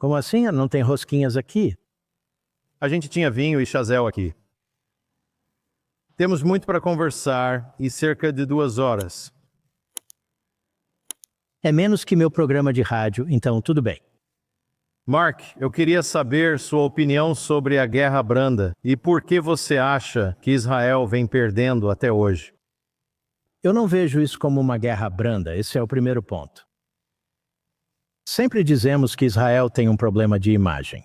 Como assim? Não tem rosquinhas aqui? A gente tinha vinho e chazel aqui. Temos muito para conversar e cerca de 2 horas. É menos que meu programa de rádio, então tudo bem. Mark, eu queria saber sua opinião sobre a Guerra Branda e por que você acha que Israel vem perdendo até hoje. Eu não vejo isso como uma guerra branda, esse é o primeiro ponto. Sempre dizemos que Israel tem um problema de imagem.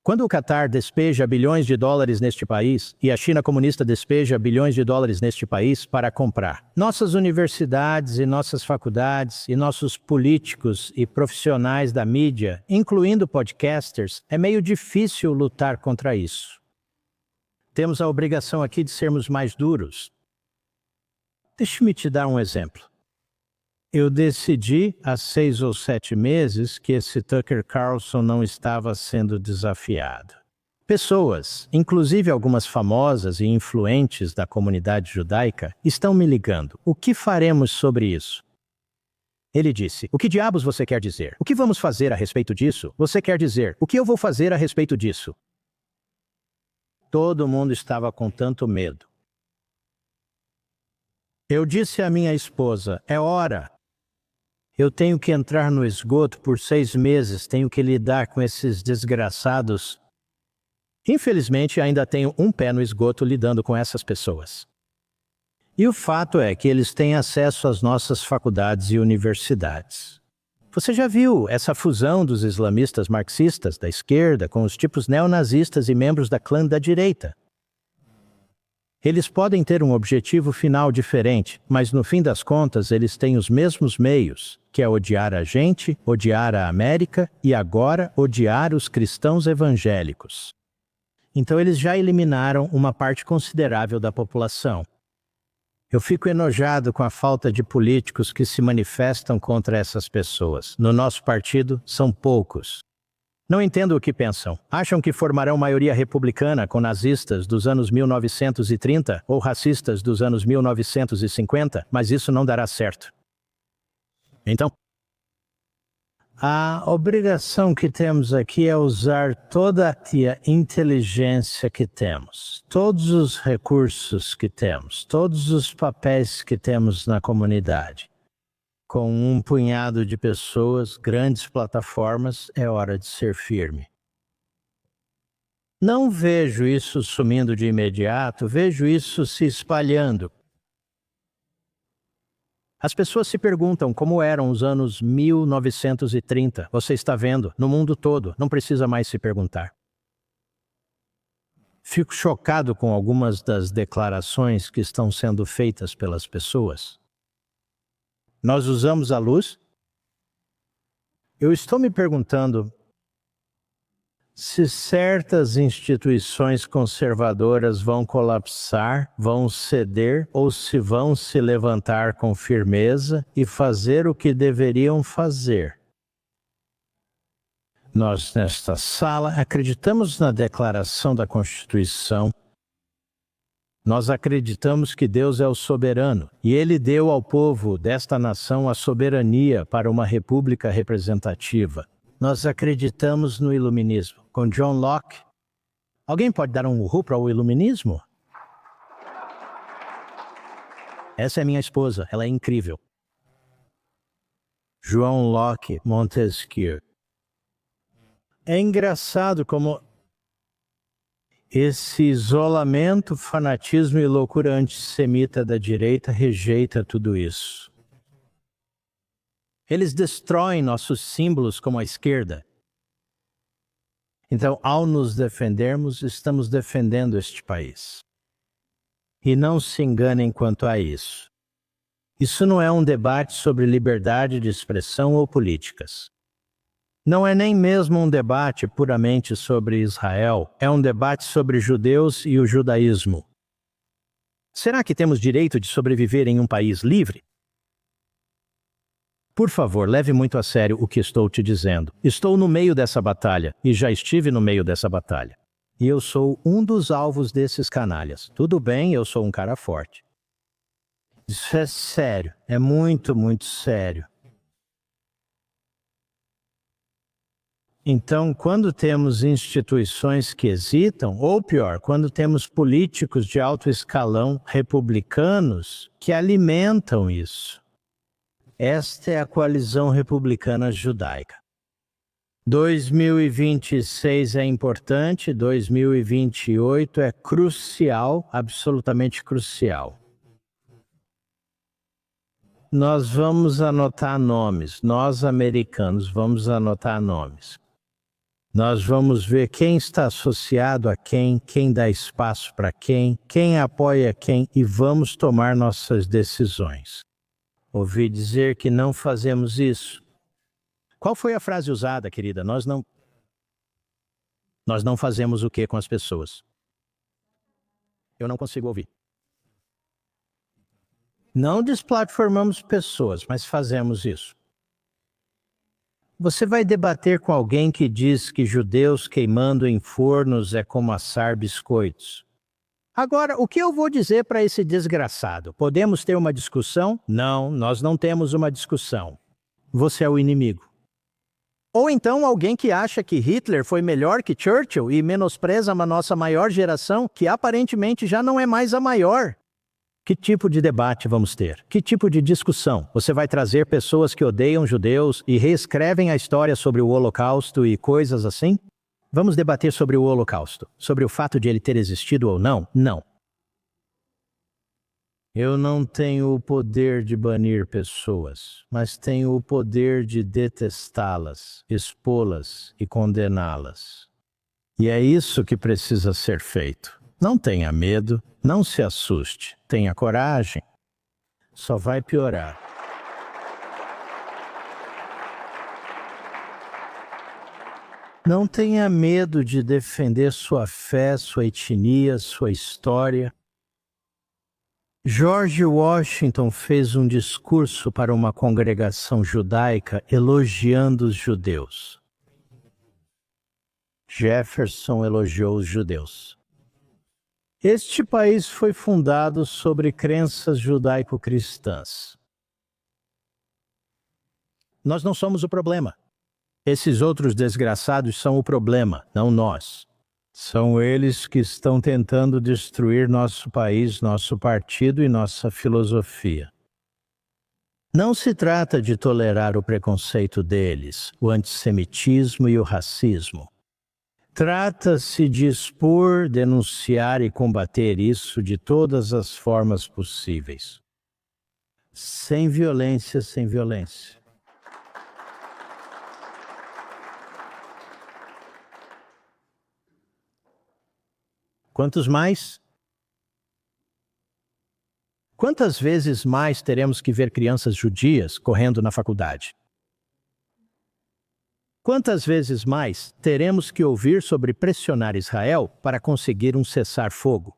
Quando o Catar despeja bilhões de dólares neste país e a China comunista despeja bilhões de dólares neste país para comprar nossas universidades e nossas faculdades e nossos políticos e profissionais da mídia, incluindo podcasters, é meio difícil lutar contra isso. Temos a obrigação aqui de sermos mais duros. Deixe-me te dar um exemplo. Eu decidi há 6 ou 7 meses que esse Tucker Carlson não estava sendo desafiado. Pessoas, inclusive algumas famosas e influentes da comunidade judaica, estão me ligando. O que faremos sobre isso? Ele disse, o que diabos você quer dizer? O que vamos fazer a respeito disso? Você quer dizer, o que eu vou fazer a respeito disso? Todo mundo estava com tanto medo. Eu disse à minha esposa, é hora. Eu tenho que entrar no esgoto por 6 meses, tenho que lidar com esses desgraçados. Infelizmente, ainda tenho um pé no esgoto lidando com essas pessoas. E o fato é que eles têm acesso às nossas faculdades e universidades. Você já viu essa fusão dos islamistas marxistas da esquerda com os tipos neonazistas e membros da clã da direita? Eles podem ter um objetivo final diferente, mas no fim das contas eles têm os mesmos meios, que é odiar a gente, odiar a América e agora odiar os cristãos evangélicos. Então eles já eliminaram uma parte considerável da população. Eu fico enojado com a falta de políticos que se manifestam contra essas pessoas. No nosso partido, são poucos. Não entendo o que pensam. Acham que formarão maioria republicana com nazistas dos anos 1930 ou racistas dos anos 1950, mas isso não dará certo. Então, a obrigação que temos aqui é usar toda a inteligência que temos, todos os recursos que temos, todos os papéis que temos na comunidade. Com um punhado de pessoas, grandes plataformas, é hora de ser firme. Não vejo isso sumindo de imediato, vejo isso se espalhando. As pessoas se perguntam como eram os anos 1930. Você está vendo, no mundo todo, não precisa mais se perguntar. Fico chocado com algumas das declarações que estão sendo feitas pelas pessoas. Nós usamos a luz? Eu estou me perguntando se certas instituições conservadoras vão colapsar, vão ceder ou se vão se levantar com firmeza e fazer o que deveriam fazer. Nós, nesta sala, acreditamos na Declaração da Constituição. Nós acreditamos que Deus é o soberano, e Ele deu ao povo desta nação a soberania para uma república representativa. Nós acreditamos no iluminismo. Com John Locke. Alguém pode dar um uhul para o iluminismo? Essa é minha esposa, ela é incrível. João Locke Montesquieu. É engraçado como esse isolamento, fanatismo e loucura antissemita da direita rejeita tudo isso. Eles destroem nossos símbolos como a esquerda. Então, ao nos defendermos, estamos defendendo este país. E não se enganem quanto a isso. Isso não é um debate sobre liberdade de expressão ou políticas. Não é nem mesmo um debate puramente sobre Israel, é um debate sobre judeus e o judaísmo. Será que temos direito de sobreviver em um país livre? Por favor, leve muito a sério o que estou te dizendo. Estou no meio dessa batalha, e já estive no meio dessa batalha. E eu sou um dos alvos desses canalhas. Tudo bem, eu sou um cara forte. Isso é sério, é muito, muito sério. Então, quando temos instituições que hesitam, ou pior, quando temos políticos de alto escalão republicanos que alimentam isso. Esta é a coalizão republicana judaica. 2026 é importante, 2028 é crucial, absolutamente crucial. Nós vamos anotar nomes, nós americanos vamos anotar nomes. Nós vamos ver quem está associado a quem dá espaço para quem apoia quem e vamos tomar nossas decisões. Ouvi dizer que não fazemos isso. Qual foi a frase usada, querida? Nós não fazemos o que com as pessoas? Eu não consigo ouvir. Não desplatformamos pessoas, mas fazemos isso. Você vai debater com alguém que diz que judeus queimando em fornos é como assar biscoitos. Agora, o que eu vou dizer para esse desgraçado? Podemos ter uma discussão? Não, nós não temos uma discussão. Você é o inimigo. Ou então alguém que acha que Hitler foi melhor que Churchill e menospreza a nossa maior geração, que aparentemente já não é mais a maior. Que tipo de debate vamos ter? Que tipo de discussão? Você vai trazer pessoas que odeiam judeus e reescrevem a história sobre o Holocausto e coisas assim? Vamos debater sobre o Holocausto, sobre o fato de ele ter existido ou não? Não. Eu não tenho o poder de banir pessoas, mas tenho o poder de detestá-las, expô-las e condená-las. E é isso que precisa ser feito. Não tenha medo, não se assuste, tenha coragem. Só vai piorar. Não tenha medo de defender sua fé, sua etnia, sua história. George Washington fez um discurso para uma congregação judaica elogiando os judeus. Jefferson elogiou os judeus. Este país foi fundado sobre crenças judaico-cristãs. Nós não somos o problema. Esses outros desgraçados são o problema, não nós. São eles que estão tentando destruir nosso país, nosso partido e nossa filosofia. Não se trata de tolerar o preconceito deles, o antissemitismo e o racismo. Trata-se de expor, denunciar e combater isso de todas as formas possíveis. Sem violência, sem violência. Quantos mais? Quantas vezes mais teremos que ver crianças judias correndo na faculdade? Quantas vezes mais teremos que ouvir sobre pressionar Israel para conseguir um cessar-fogo?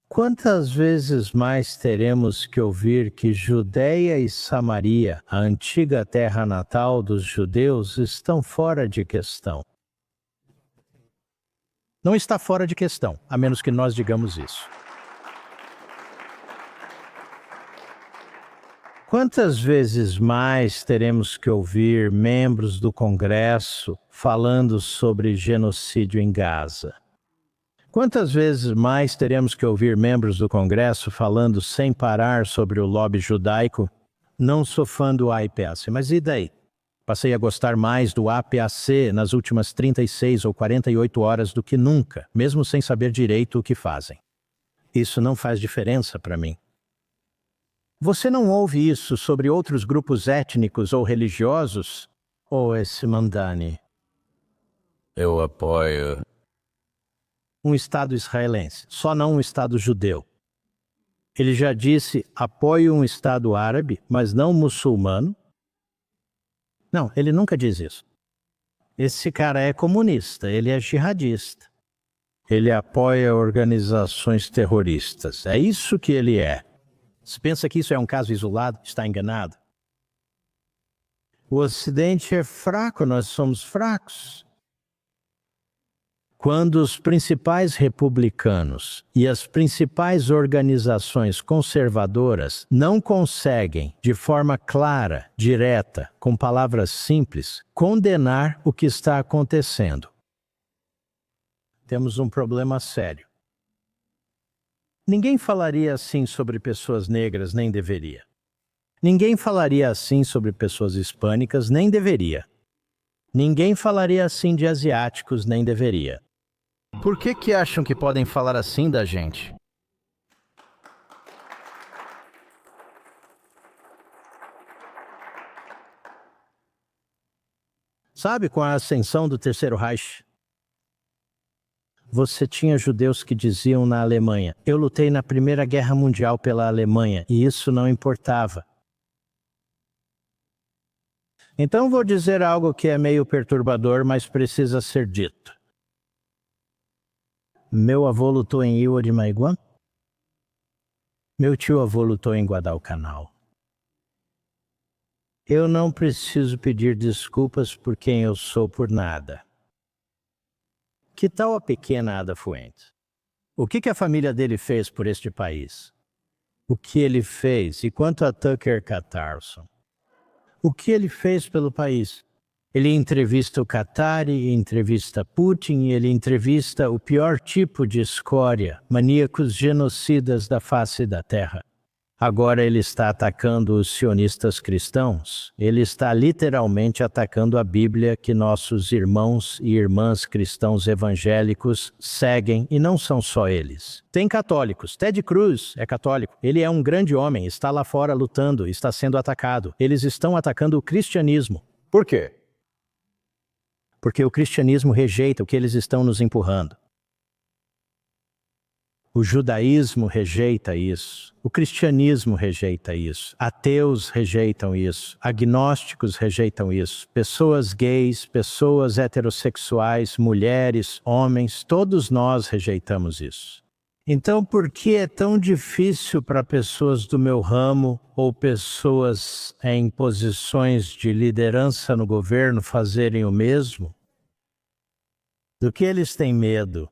Quantas vezes mais teremos que ouvir que Judeia e Samaria, a antiga terra natal dos judeus, estão fora de questão? Não está fora de questão, a menos que nós digamos isso. Quantas vezes mais teremos que ouvir membros do Congresso falando sobre genocídio em Gaza? Quantas vezes mais teremos que ouvir membros do Congresso falando sem parar sobre o lobby judaico? Não sou fã do AIPAC, mas e daí? Passei a gostar mais do APAC nas últimas 36 ou 48 horas do que nunca, mesmo sem saber direito o que fazem. Isso não faz diferença para mim. Você não ouve isso sobre outros grupos étnicos ou religiosos? Ou esse Mandani? Eu apoio. Um Estado israelense, só não um Estado judeu. Ele já disse, apoio um Estado árabe, mas não muçulmano? Não, ele nunca diz isso. Esse cara é comunista, ele é jihadista. Ele apoia organizações terroristas, é isso que ele é. Se pensa que isso é um caso isolado, está enganado. O Ocidente é fraco, nós somos fracos. Quando os principais republicanos e as principais organizações conservadoras não conseguem, de forma clara, direta, com palavras simples, condenar o que está acontecendo, temos um problema sério. Ninguém falaria assim sobre pessoas negras, nem deveria. Ninguém falaria assim sobre pessoas hispânicas, nem deveria. Ninguém falaria assim de asiáticos, nem deveria. Por que acham que podem falar assim da gente? Sabe, com a ascensão do Terceiro Reich, você tinha judeus que diziam na Alemanha: eu lutei na Primeira Guerra Mundial pela Alemanha, e isso não importava. Então vou dizer algo que é meio perturbador, mas precisa ser dito. Meu avô lutou em Iwa de Maiguã. Meu tio-avô lutou em Guadalcanal. Eu não preciso pedir desculpas por quem eu sou por nada. Que tal a pequena Ada Fuentes? O que a família dele fez por este país? O que ele fez? E quanto a Tucker Carlson? O que ele fez pelo país? Ele entrevista o Qatari, entrevista Putin, e ele entrevista o pior tipo de escória, maníacos genocidas da face da terra. Agora ele está atacando os sionistas cristãos. Ele está literalmente atacando a Bíblia que nossos irmãos e irmãs cristãos evangélicos seguem, e não são só eles. Tem católicos. Ted Cruz é católico. Ele é um grande homem, está lá fora lutando, está sendo atacado. Eles estão atacando o cristianismo. Por quê? Porque o cristianismo rejeita o que eles estão nos empurrando. O judaísmo rejeita isso, o cristianismo rejeita isso, ateus rejeitam isso, agnósticos rejeitam isso, pessoas gays, pessoas heterossexuais, mulheres, homens, todos nós rejeitamos isso. Então, por que é tão difícil para pessoas do meu ramo ou pessoas em posições de liderança no governo fazerem o mesmo? Do que eles têm medo?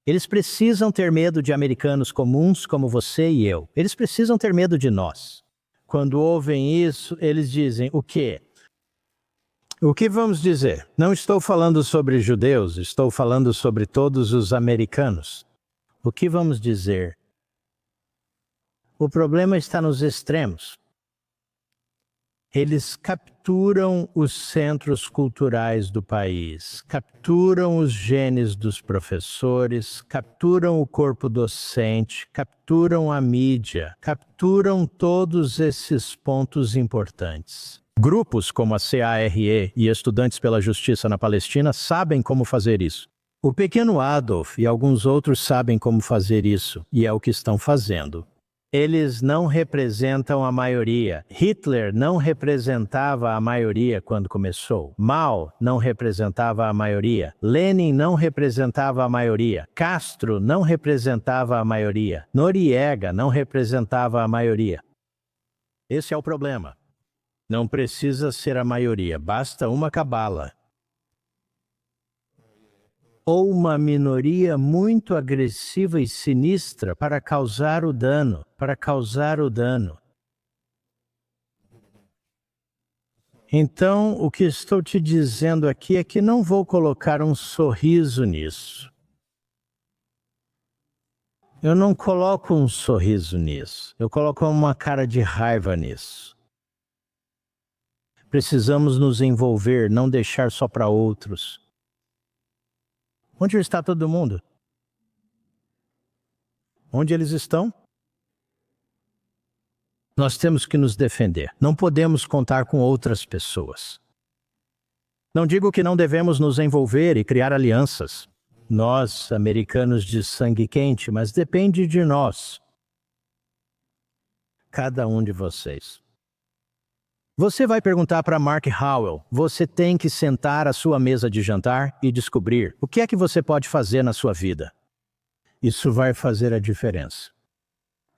Eles precisam ter medo de americanos comuns como você e eu. Eles precisam ter medo de nós. Quando ouvem isso, eles dizem: o quê? O que vamos dizer? Não estou falando sobre judeus, estou falando sobre todos os americanos. O que vamos dizer? O problema está nos extremos. Eles capturam os centros culturais do país, capturam os genes dos professores, capturam o corpo docente, capturam a mídia, capturam todos esses pontos importantes. Grupos como a CARE e Estudantes pela Justiça na Palestina sabem como fazer isso. O pequeno Adolf e alguns outros sabem como fazer isso, e é o que estão fazendo. Eles não representam a maioria. Hitler não representava a maioria quando começou. Mao não representava a maioria. Lenin não representava a maioria. Castro não representava a maioria. Noriega não representava a maioria. Esse é o problema. Não precisa ser a maioria, basta uma cabala. Ou uma minoria muito agressiva e sinistra para causar o dano, Então, o que estou te dizendo aqui é que não vou colocar um sorriso nisso. Eu não coloco um sorriso nisso, eu coloco uma cara de raiva nisso. Precisamos nos envolver, não deixar só para outros. Onde está todo mundo? Onde eles estão? Nós temos que nos defender. Não podemos contar com outras pessoas. Não digo que não devemos nos envolver e criar alianças. Nós, americanos de sangue quente, mas depende de nós. Cada um de vocês. Você vai perguntar para Mark Howell, você tem que sentar à sua mesa de jantar e descobrir o que é que você pode fazer na sua vida. Isso vai fazer a diferença.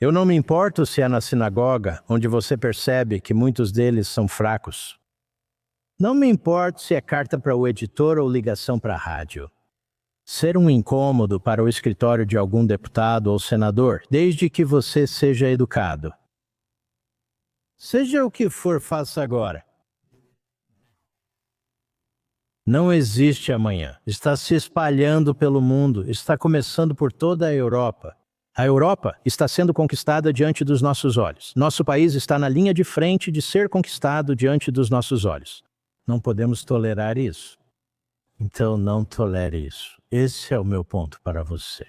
Eu não me importo se é na sinagoga, onde você percebe que muitos deles são fracos. Não me importo se é carta para o editor ou ligação para a rádio. ser um incômodo para o escritório de algum deputado ou senador, desde que você seja educado. Seja o que for, faça agora. Não existe amanhã. Está se espalhando pelo mundo, está começando por toda a Europa. A Europa está sendo conquistada diante dos nossos olhos. Nosso país está na linha de frente de ser conquistado diante dos nossos olhos. Não podemos tolerar isso. Então não tolere isso. Esse é o meu ponto para você.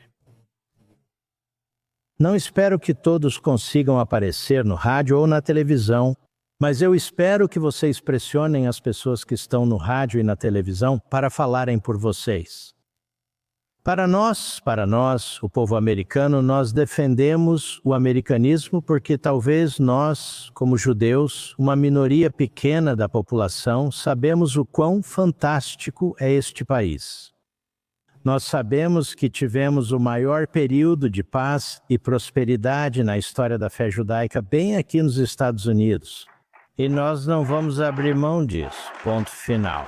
Não espero que todos consigam aparecer no rádio ou na televisão, mas eu espero que vocês pressionem as pessoas que estão no rádio e na televisão para falarem por vocês. Para nós, o povo americano, nós defendemos o americanismo porque talvez nós, como judeus, uma minoria pequena da população, sabemos o quão fantástico é este país. Nós sabemos que tivemos o maior período de paz e prosperidade na história da fé judaica bem aqui nos Estados Unidos. E nós não vamos abrir mão disso. Ponto final.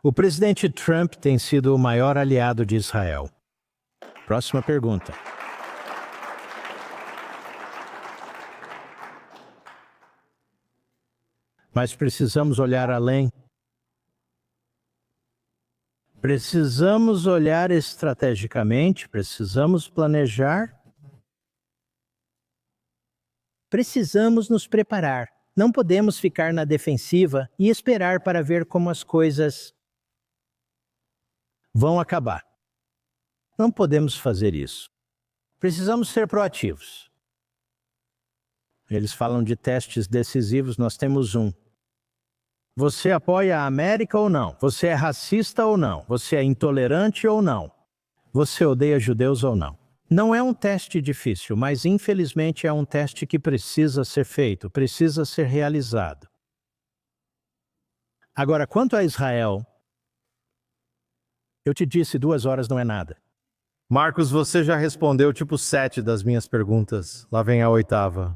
O presidente Trump tem sido o maior aliado de Israel. Próxima pergunta. Mas precisamos olhar além. Precisamos olhar estrategicamente, precisamos planejar. Precisamos nos preparar. Não podemos ficar na defensiva e esperar para ver como as coisas vão acabar. Não podemos fazer isso. Precisamos ser proativos. Eles falam de testes decisivos, nós temos um. Você apoia a América ou não? Você é racista ou não? Você é intolerante ou não? Você odeia judeus ou não? Não é um teste difícil, mas infelizmente é um teste que precisa ser feito, precisa ser realizado. Agora, quanto a Israel, eu te disse 2 horas não é nada. Marcos, você já respondeu tipo 7 das minhas perguntas. Lá vem a 8ª.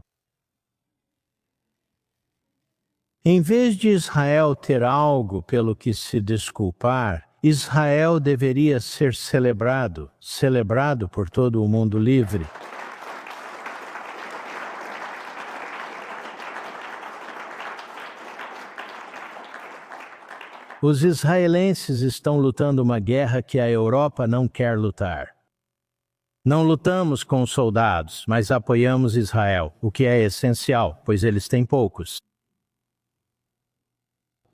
Em vez de Israel ter algo pelo que se desculpar, Israel deveria ser celebrado por todo o mundo livre. Os israelenses estão lutando uma guerra que a Europa não quer lutar. Não lutamos com soldados, mas apoiamos Israel, o que é essencial, pois eles têm poucos.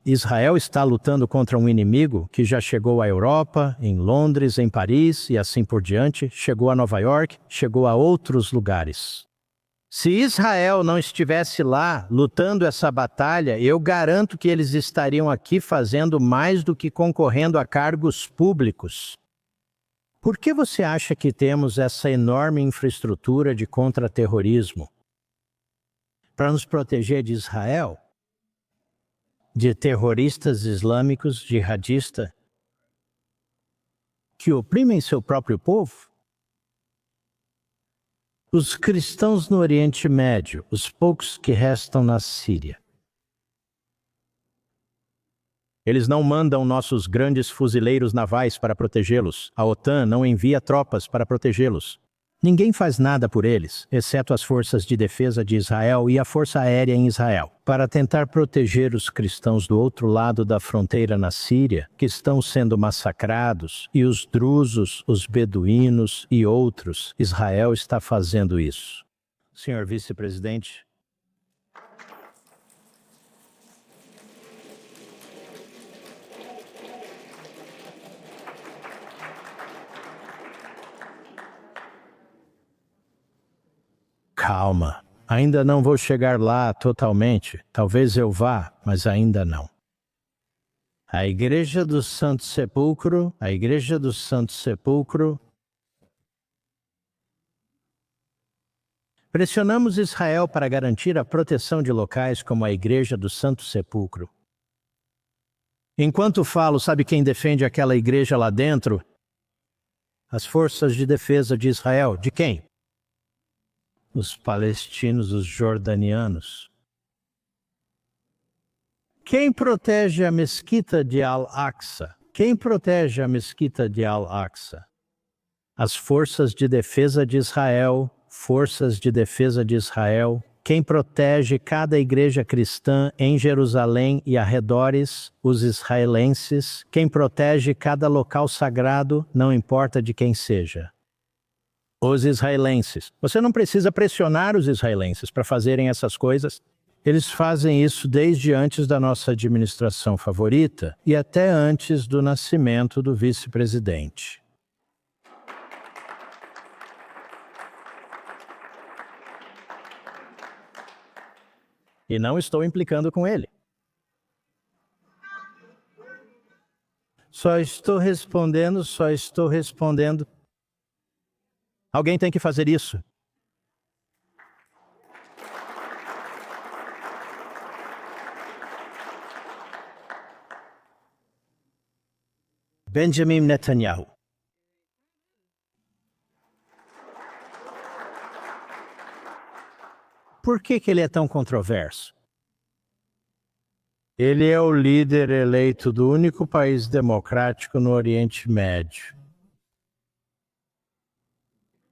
Israel está lutando contra um inimigo que já chegou à Europa, em Londres, em Paris e assim por diante, chegou a Nova York, chegou a outros lugares. Se Israel não estivesse lá lutando essa batalha, eu garanto que eles estariam aqui fazendo mais do que concorrendo a cargos públicos. Por que você acha que temos essa enorme infraestrutura de contra-terrorismo? Para nos proteger de Israel? De terroristas islâmicos jihadistas que oprimem seu próprio povo? Os cristãos no Oriente Médio, os poucos que restam na Síria. Eles não mandam nossos grandes fuzileiros navais para protegê-los. A OTAN não envia tropas para protegê-los. Ninguém faz nada por eles, exceto as forças de defesa de Israel e a Força Aérea em Israel, para tentar proteger os cristãos do outro lado da fronteira na Síria, que estão sendo massacrados, e os drusos, os beduínos e outros. Israel está fazendo isso. Senhor vice-presidente, calma, ainda não vou chegar lá totalmente. Talvez eu vá, mas ainda não. A Igreja do Santo Sepulcro, pressionamos Israel para garantir a proteção de locais como a Igreja do Santo Sepulcro. Enquanto falo, sabe quem defende aquela igreja lá dentro? As forças de defesa de Israel. De quem? Os palestinos, os jordanianos. Quem protege a mesquita de Al-Aqsa? Quem protege a mesquita de Al-Aqsa? As forças de defesa de Israel, forças de defesa de Israel. Quem protege cada igreja cristã em Jerusalém e arredores? Os israelenses. Quem protege cada local sagrado, não importa de quem seja? Os israelenses. Você não precisa pressionar os israelenses para fazerem essas coisas. Eles fazem isso desde antes da nossa administração favorita e até antes do nascimento do vice-presidente. E não estou implicando com ele. Só estou respondendo. Alguém tem que fazer isso. Benjamin Netanyahu. Por que ele é tão controverso? Ele é o líder eleito do único país democrático no Oriente Médio.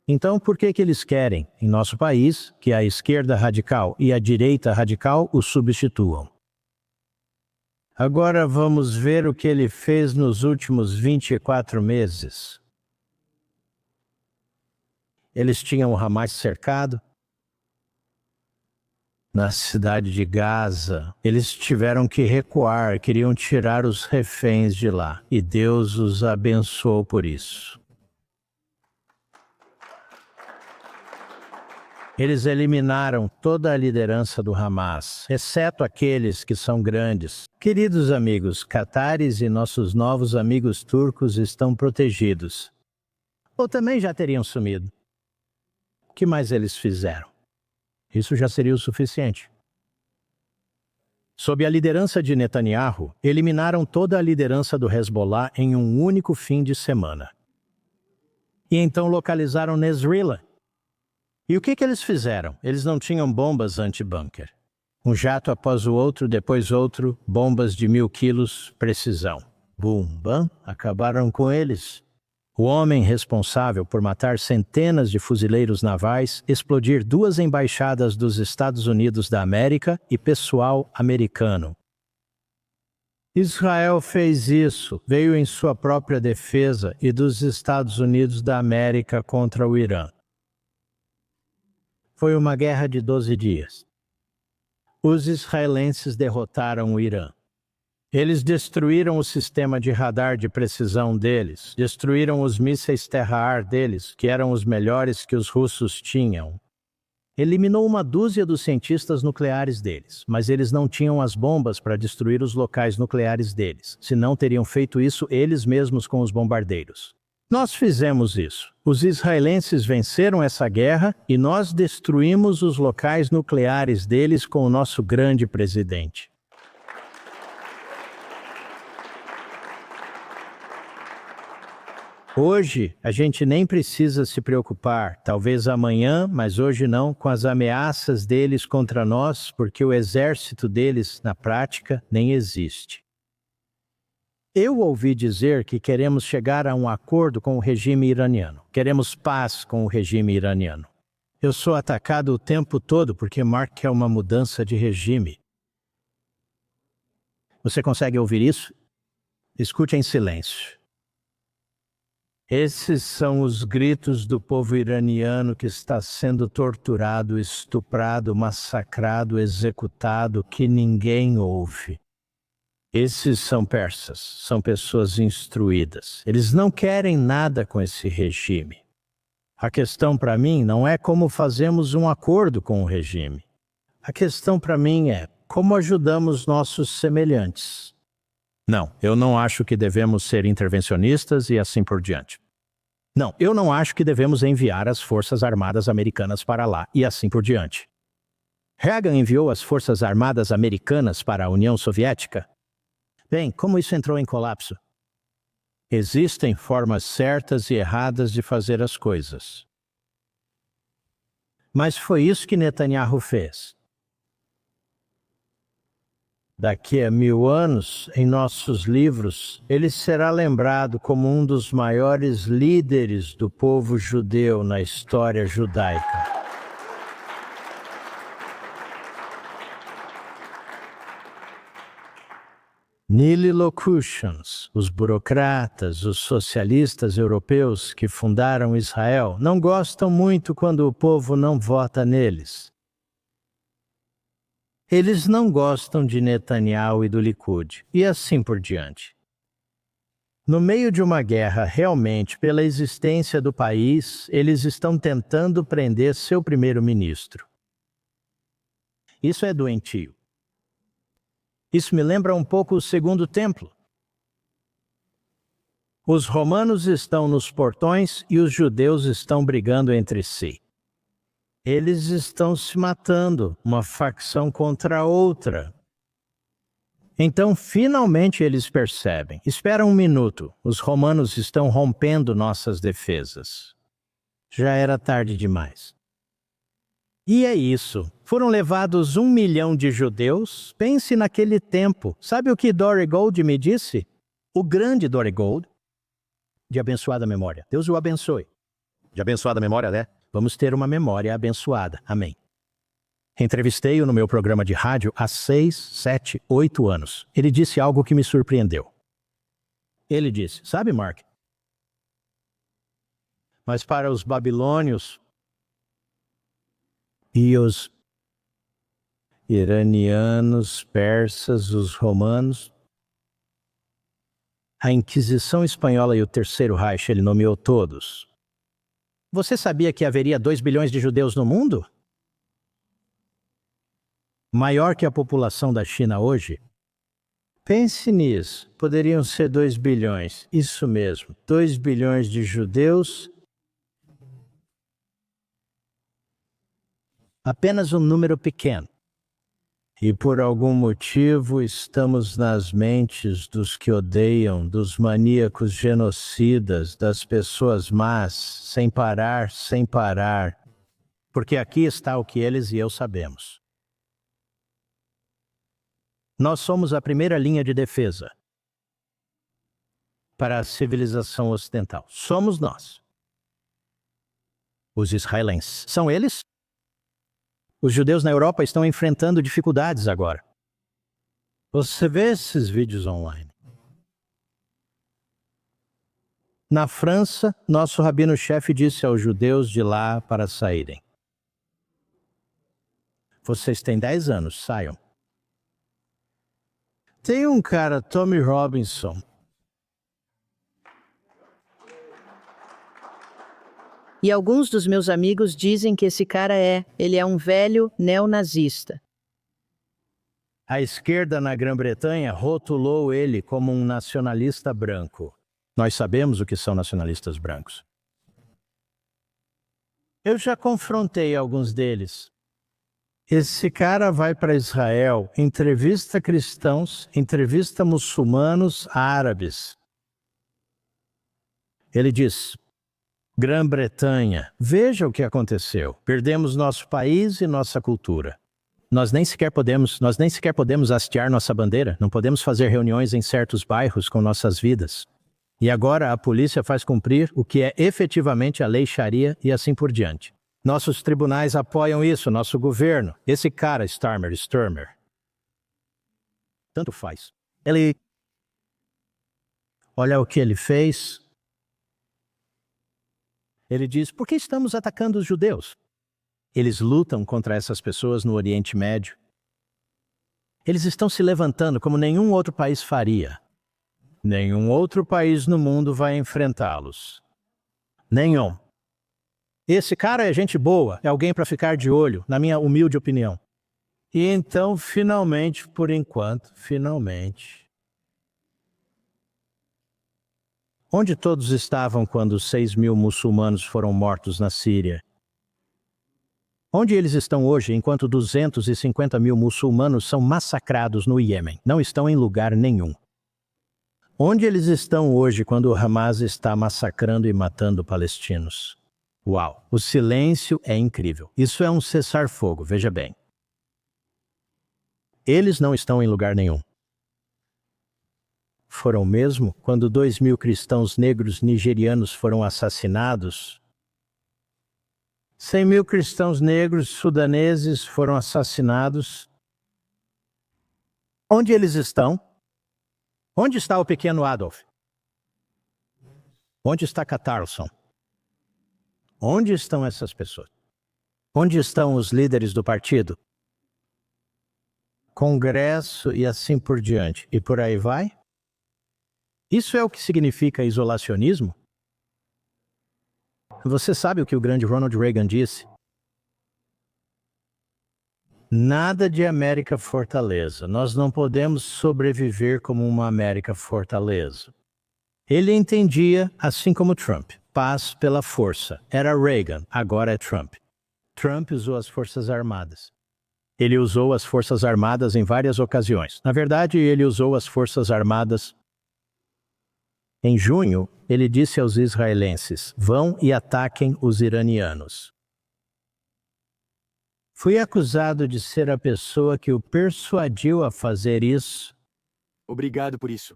Então, por que eles querem, em nosso país, que a esquerda radical e a direita radical o substituam? Agora vamos ver o que ele fez nos últimos 24 meses. Eles tinham o Hamas cercado. Na cidade de Gaza, eles tiveram que recuar, queriam tirar os reféns de lá, e Deus os abençoou por isso. Eles eliminaram toda a liderança do Hamas, exceto aqueles que são grandes. Queridos amigos, catares e nossos novos amigos turcos estão protegidos. Ou também já teriam sumido. O que mais eles fizeram? Isso já seria o suficiente. Sob a liderança de Netanyahu, eliminaram toda a liderança do Hezbollah em um único fim de semana. E então localizaram Nasrallah. E o que eles fizeram? Eles não tinham bombas anti-bunker. Um jato após o outro, depois outro, bombas de 1000 quilos, precisão. Bum, bam, acabaram com eles. O homem responsável por matar centenas de fuzileiros navais, explodir 2 embaixadas dos Estados Unidos da América e pessoal americano. Israel fez isso, veio em sua própria defesa e dos Estados Unidos da América contra o Irã. Foi uma guerra de 12 dias. Os israelenses derrotaram o Irã. Eles destruíram o sistema de radar de precisão deles, destruíram os mísseis terra-ar deles, que eram os melhores que os russos tinham. Eliminou uma dúzia dos cientistas nucleares deles, mas eles não tinham as bombas para destruir os locais nucleares deles, senão teriam feito isso eles mesmos com os bombardeiros. Nós fizemos isso. Os israelenses venceram essa guerra e nós destruímos os locais nucleares deles com o nosso grande presidente. Hoje, a gente nem precisa se preocupar, talvez amanhã, mas hoje não, com as ameaças deles contra nós, porque o exército deles, na prática, nem existe. Eu ouvi dizer que queremos chegar a um acordo com o regime iraniano. Queremos paz com o regime iraniano. Eu sou atacado o tempo todo porque Mark quer uma mudança de regime. Você consegue ouvir isso? Escute em silêncio. Esses são os gritos do povo iraniano que está sendo torturado, estuprado, massacrado, executado, que ninguém ouve. Esses são persas, são pessoas instruídas. Eles não querem nada com esse regime. A questão para mim não é como fazemos um acordo com o regime. A questão para mim é como ajudamos nossos semelhantes. Não, eu não acho que devemos ser intervencionistas e assim por diante. Não, eu não acho que devemos enviar as Forças Armadas Americanas para lá e assim por diante. Reagan enviou as Forças Armadas Americanas para a União Soviética? Bem, como isso entrou em colapso? Existem formas certas e erradas de fazer as coisas. Mas foi isso que Netanyahu fez. Daqui a 1000 anos, em nossos livros, ele será lembrado como um dos maiores líderes do povo judeu na história judaica. Nililocutions, os burocratas, os socialistas europeus que fundaram Israel, não gostam muito quando o povo não vota neles. Eles não gostam de Netanyahu e do Likud, e assim por diante. No meio de uma guerra realmente pela existência do país, eles estão tentando prender seu primeiro-ministro. Isso é doentio. Isso me lembra um pouco o Segundo Templo. Os romanos estão nos portões e os judeus estão brigando entre si. Eles estão se matando, uma facção contra a outra. Então, finalmente eles percebem. Espera um minuto, os romanos estão rompendo nossas defesas. Já era tarde demais. E é isso. Foram levados 1 milhão de judeus. Pense naquele tempo. Sabe o que Dorigold me disse? O grande Dorigold, de abençoada memória. Deus o abençoe. De abençoada memória, né? Vamos ter uma memória abençoada. Amém. Entrevistei-o no meu programa de rádio há 6, 7, 8 anos. Ele disse algo que me surpreendeu. Ele disse, sabe, Mark? Mas para os babilônios e os iranianos, persas, os romanos, a Inquisição Espanhola e o Terceiro Reich, ele nomeou todos. Você sabia que haveria 2 bilhões de judeus no mundo? Maior que a população da China hoje? Pense nisso. Poderiam ser 2 bilhões. Isso mesmo. 2 bilhões de judeus. Apenas um número pequeno. E por algum motivo estamos nas mentes dos que odeiam, dos maníacos genocidas, das pessoas más, sem parar, sem parar. Porque aqui está o que eles e eu sabemos. Nós somos a primeira linha de defesa para a civilização ocidental. Somos nós. Os israelenses. São eles? Os judeus na Europa estão enfrentando dificuldades agora. Você vê esses vídeos online. Na França, nosso rabino-chefe disse aos judeus de lá para saírem. Vocês têm 10 anos, saiam. Tem um cara, Tommy Robinson. E alguns dos meus amigos dizem que esse cara ele é um velho neonazista. A esquerda na Grã-Bretanha rotulou ele como um nacionalista branco. Nós sabemos o que são nacionalistas brancos. Eu já confrontei alguns deles. Esse cara vai para Israel, entrevista cristãos, entrevista muçulmanos, árabes. Ele diz, Grã-Bretanha, veja o que aconteceu. Perdemos nosso país e nossa cultura. Nós nem sequer podemos hastear nossa bandeira, não podemos fazer reuniões em certos bairros com nossas vidas. E agora a polícia faz cumprir o que é efetivamente a lei Sharia e assim por diante. Nossos tribunais apoiam isso, nosso governo. Esse cara, Sturmer. Tanto faz. Olha o que ele fez. Ele diz, por que estamos atacando os judeus? Eles lutam contra essas pessoas no Oriente Médio. Eles estão se levantando como nenhum outro país faria. Nenhum outro país no mundo vai enfrentá-los. Nenhum. Esse cara é gente boa, é alguém para ficar de olho, na minha humilde opinião. E então, finalmente, por enquanto, onde todos estavam quando 6.000 muçulmanos foram mortos na Síria? Onde eles estão hoje, enquanto 250.000 muçulmanos são massacrados no Iêmen? Não estão em lugar nenhum. Onde eles estão hoje, quando o Hamas está massacrando e matando palestinos? Uau, o silêncio é incrível. Isso é um cessar-fogo, veja bem. Eles não estão em lugar nenhum. Foram mesmo quando 2.000 cristãos negros nigerianos foram assassinados. 100.000 cristãos negros sudaneses foram assassinados. Onde eles estão? Onde está o pequeno Adolf? Onde está Catarson? Onde estão essas pessoas? Onde estão os líderes do partido? Congresso e assim por diante. E por aí vai? Isso é o que significa isolacionismo? Você sabe o que o grande Ronald Reagan disse? Nada de América Fortaleza. Nós não podemos sobreviver como uma América Fortaleza. Ele entendia, assim como Trump, paz pela força. Era Reagan, agora é Trump. Trump usou as Forças Armadas. Ele usou as Forças Armadas em várias ocasiões. Na verdade, ele usou as Forças Armadas. Em junho, ele disse aos israelenses: vão e ataquem os iranianos. Fui acusado de ser a pessoa que o persuadiu a fazer isso. Obrigado por isso.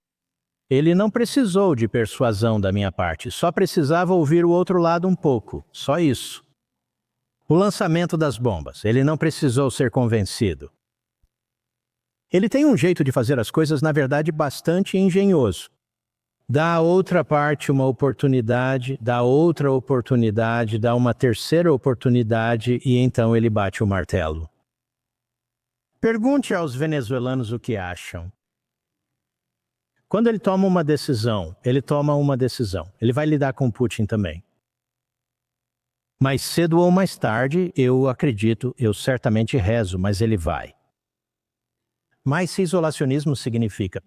Ele não precisou de persuasão da minha parte, só precisava ouvir o outro lado um pouco, só isso. O lançamento das bombas, ele não precisou ser convencido. Ele tem um jeito de fazer as coisas, na verdade, bastante engenhoso. Dá a outra parte uma oportunidade, dá outra oportunidade, dá uma terceira oportunidade e então ele bate o martelo. Pergunte aos venezuelanos o que acham. Quando ele toma uma decisão, ele toma uma decisão. Ele vai lidar com Putin também. Mais cedo ou mais tarde, eu acredito, eu certamente rezo, mas ele vai. Mas se isolacionismo significa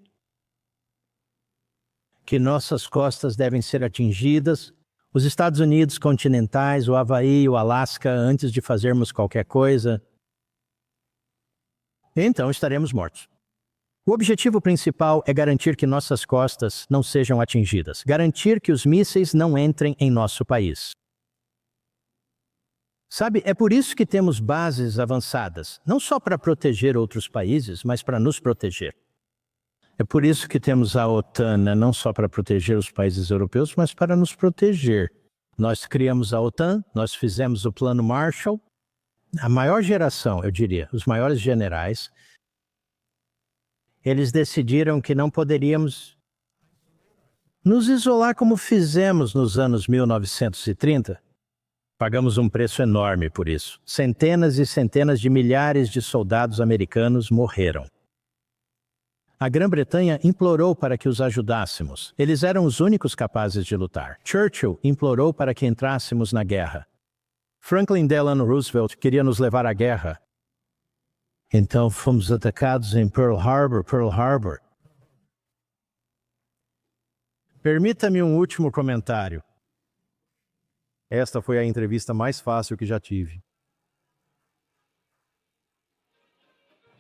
que nossas costas devem ser atingidas, os Estados Unidos continentais, o Havaí, o Alasca, antes de fazermos qualquer coisa, então estaremos mortos. O objetivo principal é garantir que nossas costas não sejam atingidas, garantir que os mísseis não entrem em nosso país. Sabe, é por isso que temos bases avançadas, não só para proteger outros países, mas para nos proteger. É por isso que temos a OTAN, não só para proteger os países europeus, mas para nos proteger. Nós criamos a OTAN, nós fizemos o Plano Marshall. A maior geração, eu diria, os maiores generais, eles decidiram que não poderíamos nos isolar como fizemos nos anos 1930. Pagamos um preço enorme por isso. Centenas e centenas de milhares de soldados americanos morreram. A Grã-Bretanha implorou para que os ajudássemos. Eles eram os únicos capazes de lutar. Churchill implorou para que entrássemos na guerra. Franklin Delano Roosevelt queria nos levar à guerra. Então fomos atacados em Pearl Harbor. Permita-me um último comentário. Esta foi a entrevista mais fácil que já tive.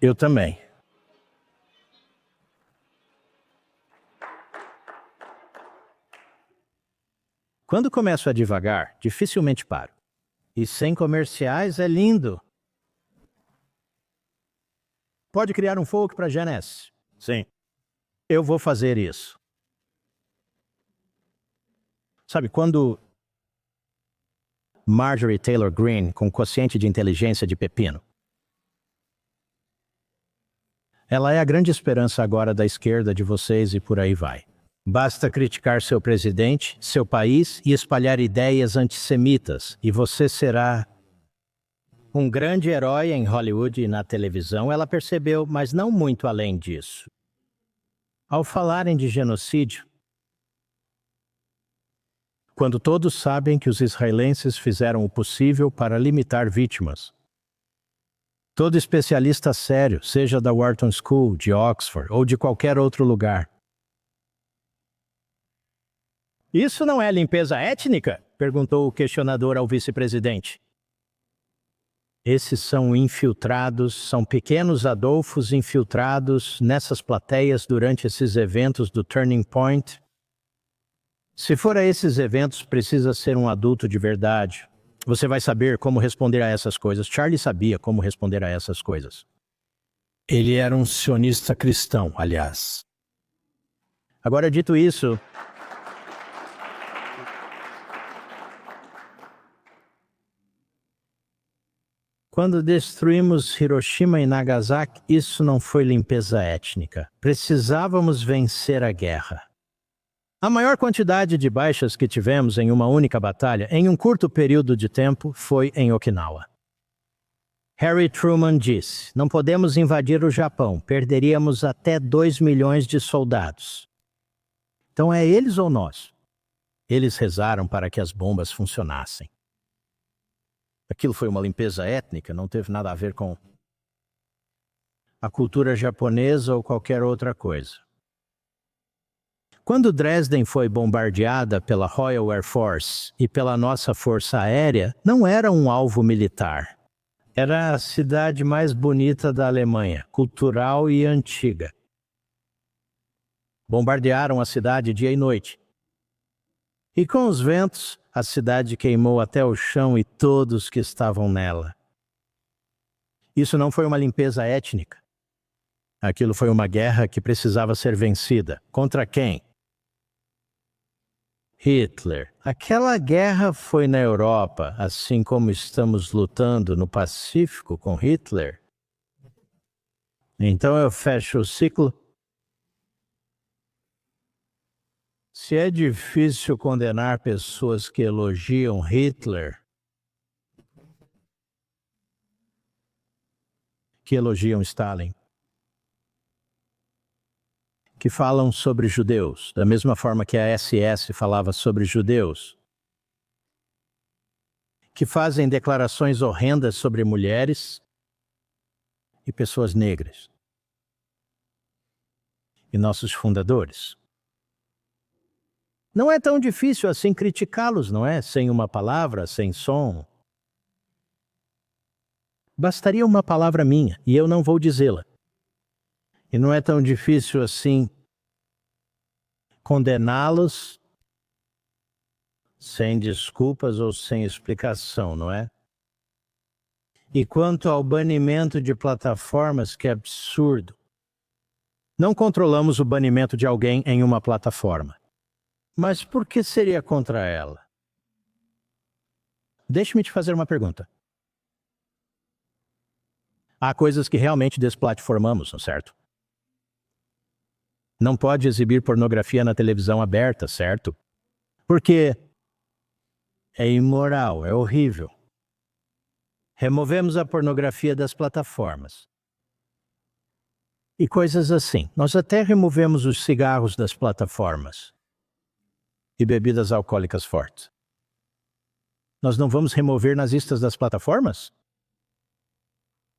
Eu também. Quando começo a devagar, dificilmente paro. E sem comerciais é lindo. Pode criar um folk para Genesis? Sim. Eu vou fazer isso. Sabe, quando Marjorie Taylor Greene, com quociente de inteligência de pepino, ela é a grande esperança agora da esquerda de vocês e por aí vai. Basta criticar seu presidente, seu país e espalhar ideias antissemitas, e você será um grande herói em Hollywood e na televisão, ela percebeu, mas não muito além disso. Ao falarem de genocídio, quando todos sabem que os israelenses fizeram o possível para limitar vítimas, todo especialista sério, seja da Wharton School, de Oxford ou de qualquer outro lugar, isso não é limpeza étnica? Perguntou o questionador ao vice-presidente. Esses são infiltrados, são pequenos Adolfos infiltrados nessas plateias durante esses eventos do Turning Point. Se for a esses eventos, precisa ser um adulto de verdade. Você vai saber como responder a essas coisas. Charlie sabia como responder a essas coisas. Ele era um sionista cristão, aliás. Agora, dito isso, quando destruímos Hiroshima e Nagasaki, isso não foi limpeza étnica. Precisávamos vencer a guerra. A maior quantidade de baixas que tivemos em uma única batalha, em um curto período de tempo, foi em Okinawa. Harry Truman disse: não podemos invadir o Japão, perderíamos até 2 milhões de soldados. Então é eles ou nós? Eles rezaram para que as bombas funcionassem. Aquilo foi uma limpeza étnica, não teve nada a ver com a cultura japonesa ou qualquer outra coisa. Quando Dresden foi bombardeada pela Royal Air Force e pela nossa Força Aérea, não era um alvo militar. Era a cidade mais bonita da Alemanha, cultural e antiga. Bombardearam a cidade dia e noite. E com os ventos, a cidade queimou até o chão e todos que estavam nela. Isso não foi uma limpeza étnica. Aquilo foi uma guerra que precisava ser vencida. Contra quem? Hitler. Aquela guerra foi na Europa, assim como estamos lutando no Pacífico com Hitler. Então eu fecho o ciclo. Se é difícil condenar pessoas que elogiam Hitler, que elogiam Stalin, que falam sobre judeus, da mesma forma que a SS falava sobre judeus, que fazem declarações horrendas sobre mulheres e pessoas negras, e nossos fundadores. Não é tão difícil assim criticá-los, não é? Sem uma palavra, sem som. Bastaria uma palavra minha, e eu não vou dizê-la. E não é tão difícil assim condená-los sem desculpas ou sem explicação, não é? E quanto ao banimento de plataformas, que absurdo. Não controlamos o banimento de alguém em uma plataforma. Mas por que seria contra ela? Deixe-me te fazer uma pergunta. Há coisas que realmente desplatformamos, não é certo? Não pode exibir pornografia na televisão aberta, certo? Porque é imoral, é horrível. Removemos a pornografia das plataformas. E coisas assim. Nós até removemos os cigarros das plataformas. E bebidas alcoólicas fortes. Nós não vamos remover nazistas das plataformas?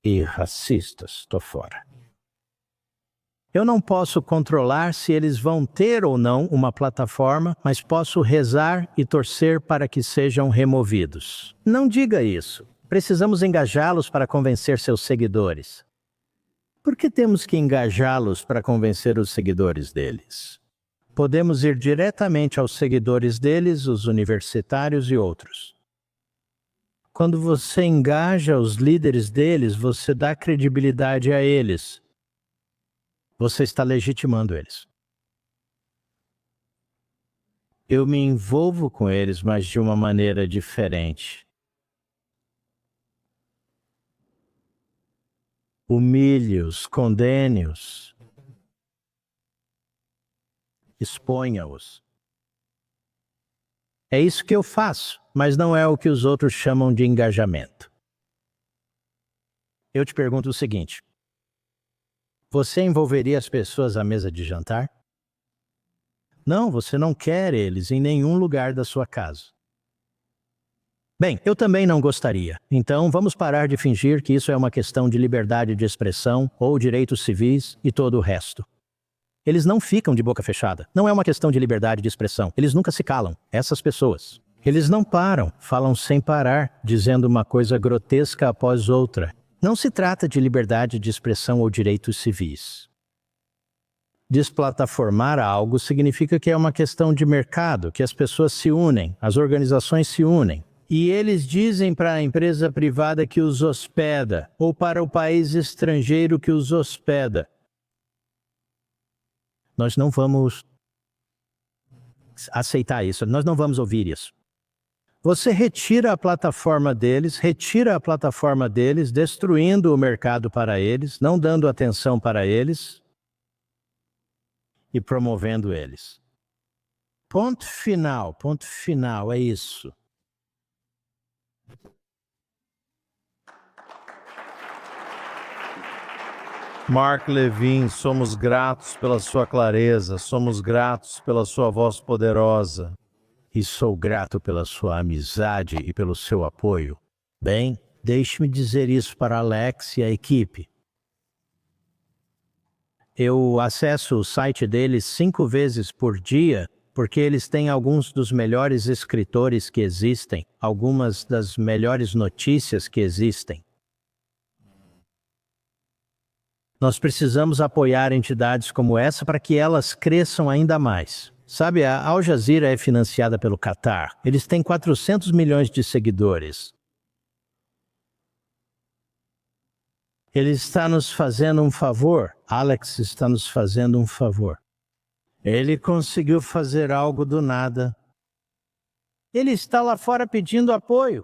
E racistas, tô fora. Eu não posso controlar se eles vão ter ou não uma plataforma, mas posso rezar e torcer para que sejam removidos. Não diga isso. Precisamos engajá-los para convencer seus seguidores. Por que temos que engajá-los para convencer os seguidores deles? Podemos ir diretamente aos seguidores deles, os universitários e outros. Quando você engaja os líderes deles, você dá credibilidade a eles. Você está legitimando eles. Eu me envolvo com eles, mas de uma maneira diferente. Humilhe-os, condene-os. Exponha-os. É isso que eu faço, mas não é o que os outros chamam de engajamento. Eu te pergunto o seguinte: você envolveria as pessoas à mesa de jantar? Não, você não quer eles em nenhum lugar da sua casa. Bem, eu também não gostaria. Então, vamos parar de fingir que isso é uma questão de liberdade de expressão ou direitos civis e todo o resto. Eles não ficam de boca fechada. Não é uma questão de liberdade de expressão. Eles nunca se calam, essas pessoas. Eles não param, falam sem parar, dizendo uma coisa grotesca após outra. Não se trata de liberdade de expressão ou direitos civis. Desplataformar algo significa que é uma questão de mercado, que as pessoas se unem, as organizações se unem. E eles dizem para a empresa privada que os hospeda, ou para o país estrangeiro que os hospeda. Nós não vamos aceitar isso, nós não vamos ouvir isso. Você retira a plataforma deles, destruindo o mercado para eles, não dando atenção para eles e promovendo eles. Ponto final, é isso. Mark Levin, somos gratos pela sua clareza, somos gratos pela sua voz poderosa. E sou grato pela sua amizade e pelo seu apoio. Bem, deixe-me dizer isso para Alex e a equipe. Eu acesso o site deles 5 vezes por dia, porque eles têm alguns dos melhores escritores que existem, algumas das melhores notícias que existem. Nós precisamos apoiar entidades como essa para que elas cresçam ainda mais. Sabe, a Al Jazeera é financiada pelo Qatar. Eles têm 400 milhões de seguidores. Ele está nos fazendo um favor. Alex está nos fazendo um favor. Ele conseguiu fazer algo do nada. Ele está lá fora pedindo apoio.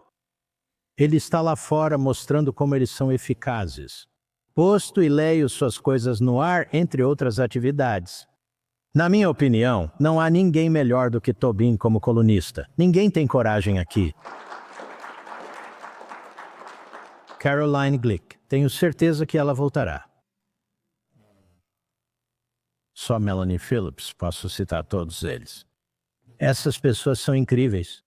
Ele está lá fora mostrando como eles são eficazes. Posto e leio suas coisas no ar, entre outras atividades. Na minha opinião, não há ninguém melhor do que Tobin como colunista. Ninguém tem coragem aqui. Caroline Glick. Tenho certeza que ela voltará. Só Melanie Phillips, posso citar todos eles. Essas pessoas são incríveis.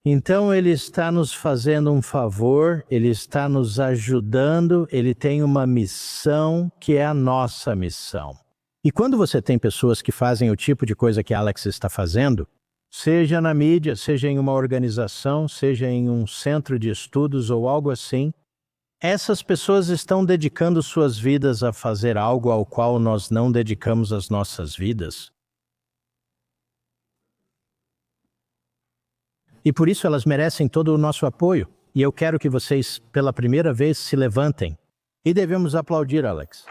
Então ele está nos fazendo um favor, ele está nos ajudando, ele tem uma missão que é a nossa missão. E quando você tem pessoas que fazem o tipo de coisa que Alex está fazendo, seja na mídia, seja em uma organização, seja em um centro de estudos ou algo assim, essas pessoas estão dedicando suas vidas a fazer algo ao qual nós não dedicamos as nossas vidas. E por isso elas merecem todo o nosso apoio. E eu quero que vocês, pela primeira vez, se levantem. E devemos aplaudir, Alex.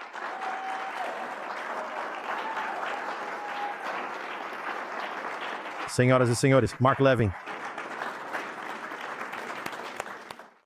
Senhoras e senhores, Mark Levin.